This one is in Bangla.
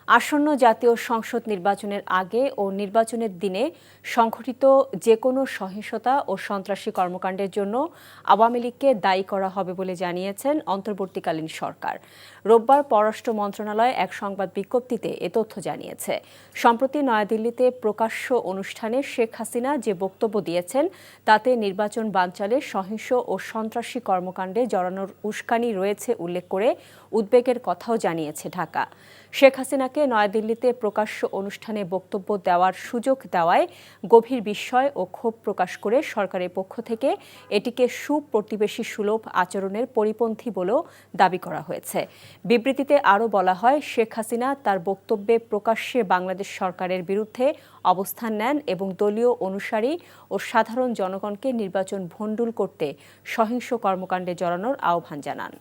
আসন্ন জাতীয় সংসদ নির্বাচনের আগে ও নির্বাচনের দিনে সংঘটিত যেকোনো সহিংসতা ও সন্ত্রাসী কর্মকাণ্ডের জন্য আওয়ামী লীগকে দায়ী করা হবে বলে জানিয়েছেন অন্তর্বর্তীকালীন সরকার। রোববার পররাষ্ট্র মন্ত্রণালয় এক সংবাদ বিজ্ঞপ্তিতে এ তথ্য জানিয়েছে। সম্প্রতি নয়াদিল্লিতে প্রকাশ্য অনুষ্ঠানে শেখ হাসিনা যে বক্তব্য দিয়েছেন তাতে নির্বাচন বানচালে সহিংস ও সন্ত্রাসী কর্মকাণ্ডে জড়ানোর উস্কানি রয়েছে উল্লেখ করে উদ্বেগের কথাও জানিয়েছে ঢাকা। শেখ হাসিনাকে নয়াদিল্লিতে প্রকাশ্য অনুষ্ঠানে বক্তব্য দেওয়ার সুযোগ দেওয়ায় গভীর বিস্ময় ও ক্ষোভ প্রকাশ করে সরকারের পক্ষ থেকে এটিকে সুপ্রতিবেশী সুলভ আচরণের পরিপন্থী বলেও দাবি করা হয়েছে। বিবৃতিতে আরও বলা হয়, শেখ হাসিনা তার বক্তব্যে প্রকাশ্যে বাংলাদেশ সরকারের বিরুদ্ধে অবস্থান নেন এবং দলীয় অনুসারী ও সাধারণ জনগণকে নির্বাচন ভণ্ডুল করতে সহিংস কর্মকাণ্ডে জড়ানোর আহ্বান জানান।